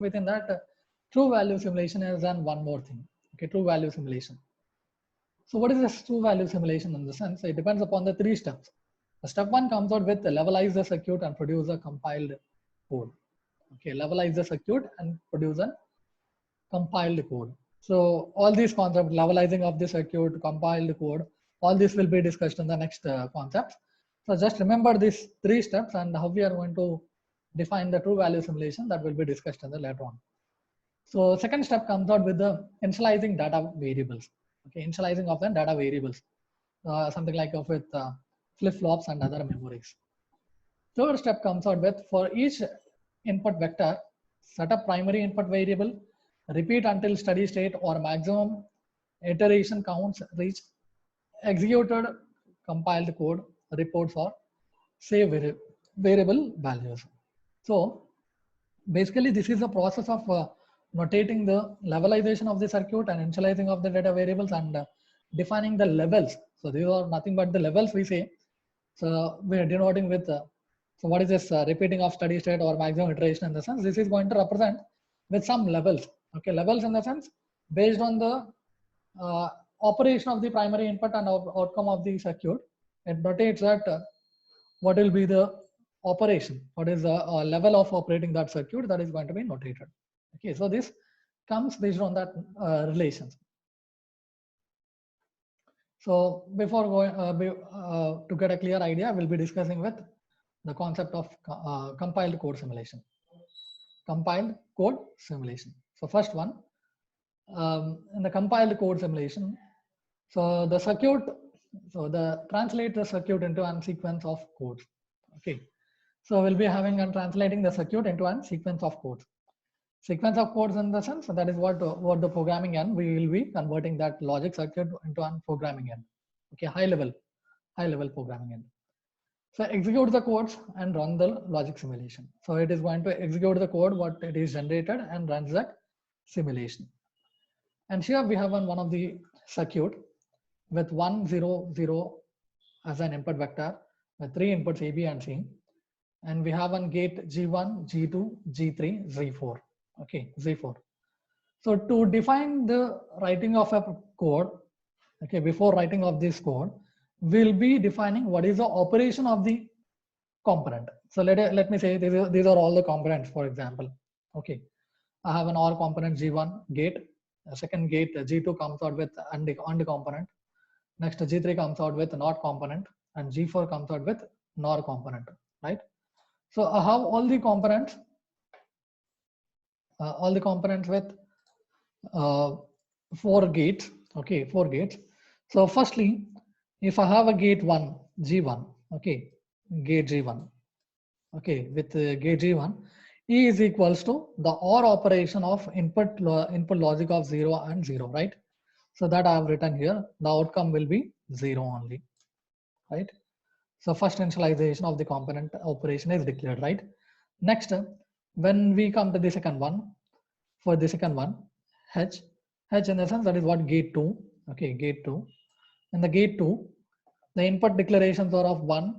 within that, true value simulation is done one more thing. Okay, true value simulation. So what is this true value simulation in the sense? It depends upon the three steps. The step one comes out with levelize the circuit and produce a compiled code. Okay, levelize the circuit and produce a compiled code. So all these concepts, levelizing of the circuit, compiled code, all this will be discussed in the next concepts. So just remember these three steps and how we are going to define the true value simulation, that will be discussed in the later on. So second step comes out with the initializing data variables. Okay, initializing of the data variables, something like with flip-flops and other memories. Third step comes out with for each input vector, set a primary input variable, repeat until steady state or maximum iteration counts reach, executed compiled code reports or save variable values. So basically this is the process of notating the levelization of the circuit and initializing of the data variables and defining the levels. So these are nothing but the levels we say. So we are denoting with so what is this repeating of steady state or maximum iteration in the sense this is going to represent with some levels. Okay, levels in the sense based on the operation of the primary input and outcome of the circuit. It notates that what will be the operation, what is the level of operating that circuit, that is going to be notated. Okay, so this comes based on that relations. So before going to get a clear idea, we'll be discussing with the concept of compiled code simulation. Compiled code simulation. So first one, in the compiled code simulation, so the circuit, so the translate the circuit into a sequence of codes. Okay, so we'll be having and translating the circuit into a sequence of codes. Sequence of codes in the sense that is what the programming end, we will be converting that logic circuit into a programming end. Okay, high level programming end. So execute the codes and run the logic simulation. So it is going to execute the code what it is generated and runs that simulation. And here we have one of the circuit with 1 0 0 as an input vector with 3 inputs A, B and C, and we have one gate G1, G2, G3, Z4. Okay, Z4. So to define the writing of a code, okay, before writing of this code, we'll be defining what is the operation of the component. So let me say these are all the components, for example. Okay, I have an OR component G1 gate, a second gate G2 comes out with AND component, next G3 comes out with NOT component, and G4 comes out with NOR component, right? So I have all the components with 4 gates. Okay, 4 gates. So firstly, if I have a gate 1 G1, okay, gate G1, okay, with gate G1, E is equals to the OR operation of input logic of 0 and 0, right? So that I have written here, the outcome will be 0 only, right? So first initialization of the component operation is declared, right? Next, when we come to the second one, for the second one, H in the sense that is what gate 2, okay, gate 2. In the gate 2, the input declarations are of 1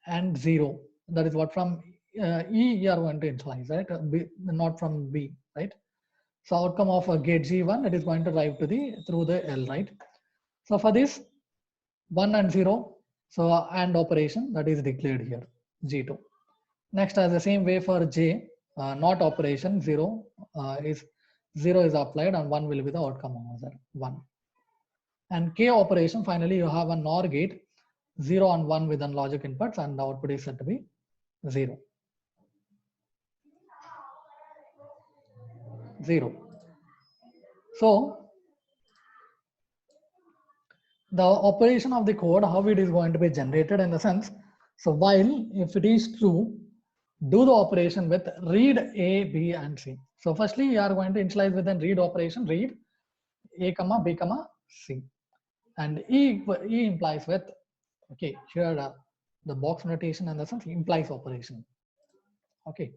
and 0. That is what from E you are going to initialize, right? B, not from B, right? So outcome of a gate G1, it is going to drive to the through the L, right? So for this 1 and 0, so AND operation that is declared here, G2. Next, as the same way for J, not operation 0 is applied and 1 will be the outcome of that 1. And K operation, finally you have a NOR gate 0 and 1 with logic inputs and the output is set to be 0. 0. So the operation of the code, how it is going to be generated in the sense, so while if it is true, do the operation with read A, B and C. So firstly you are going to initialize with an read operation, read A, B, C, and E implies with, okay, here the box notation in the sense implies operation. Okay,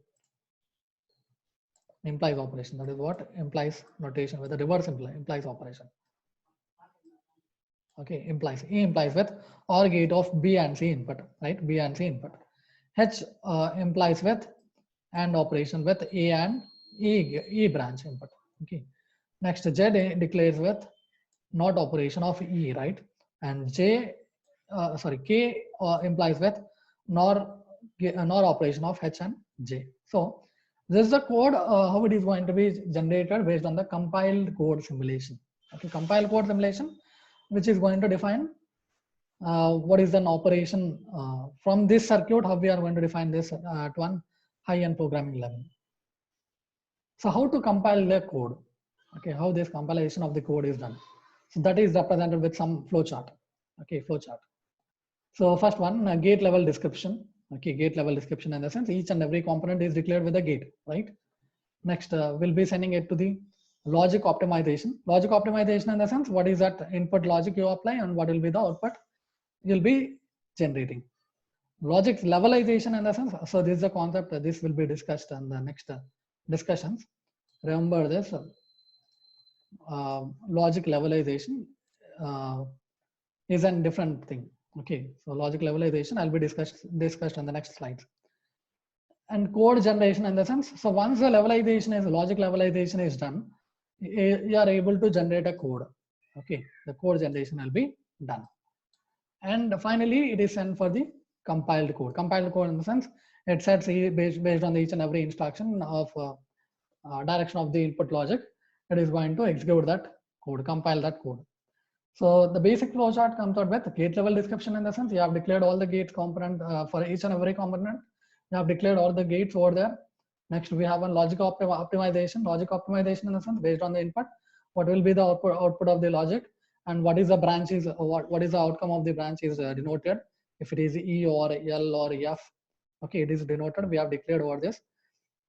implies operation, that is what implies notation with the reverse implies operation. Okay, implies E implies with OR gate of B and C input, right? B and C input. H implies with AND operation with A and E branch input. Okay. Next, Z declares with not operation of E, right? And K implies with nor operation of H and J. So this is the code, how it is going to be generated based on the compiled code simulation. Okay, compiled code simulation, which is going to define what is an operation from this circuit, how we are going to define this at one high-end programming level. So how to compile the code? Okay, how this compilation of the code is done. So that is represented with some flowchart. Okay, flowchart. So first one, gate level description. Okay, gate level description in the sense each and every component is declared with a gate, right? Next, we'll be sending it to the logic optimization. Logic optimization in the sense what is that input logic you apply and what will be the output you'll be generating. Logic levelization in the sense, so this is the concept that this will be discussed in the next discussions. Remember this, logic levelization is a different thing. Okay, so logic levelization I'll be discussed on the next slide. And code generation in the sense, so once the levelization is logic levelization is done, you are able to generate a code. Okay, the code generation will be done. And finally, it is sent for the compiled code. Compiled code in the sense, it sets based on each and every instruction of direction of the input logic, it is going to execute that code, compile that code. So the basic flowchart comes out with gate level description in the sense you have declared all the gate component for each and every component. You have declared all the gates over there. Next, we have a logic optimization. Logic optimization in the sense based on the input, what will be the output of the logic, and what is the branch is what is the outcome of the branch is denoted. If it is E or L or F, okay, it is denoted. We have declared over this.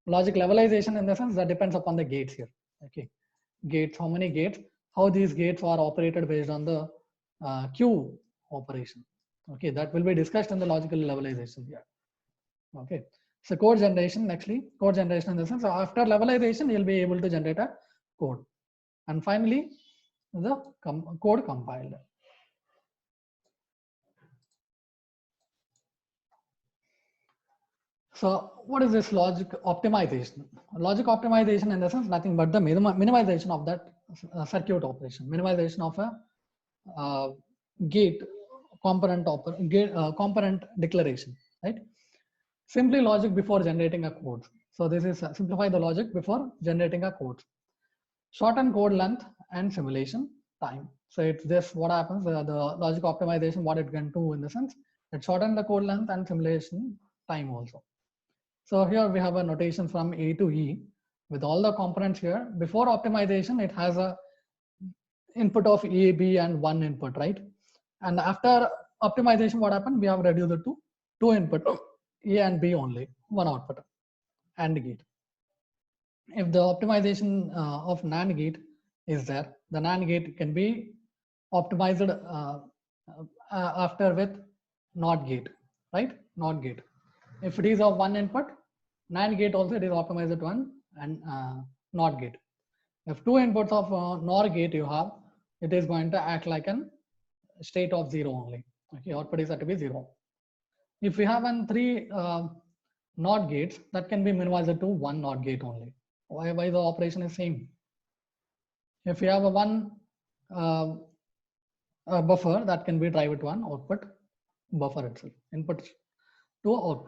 Logic levelization in the sense that depends upon the gates here. Okay, gates, how many gates, how these gates are operated based on the queue operation. Okay, that will be discussed in the logical levelization here. Okay, so code generation, actually code generation in the sense after levelization you'll be able to generate a code, and finally the code compiled. So what is this logic optimization? Logic optimization in the sense nothing but the minimization of that circuit operation, minimization of a gate component component declaration, right? Simply logic before generating a code. So this is simplify the logic before generating a code. Shorten code length and simulation time. So it's this what happens, the logic optimization, what it can do in the sense, it shorten the code length and simulation time also. So here we have a notation from A to E with all the components here. Before optimization, it has a input of A, B, and one input, right? And after optimization, what happened? We have reduced it to two input, A and B only, one output, AND gate. If the optimization of NAND gate is there, the NAND gate can be optimized after with NOT gate, right? NOT gate. If it is of one input, NAND gate also it is optimized at one and NOT gate. If two inputs of NOR gate you have, it is going to act like an state of zero only. Okay, output is set to be zero. If we have an three NOT gates, that can be minimized to one NOT gate only. Why the operation is same? If you have a one buffer, that can be drive it one output buffer itself, input to output.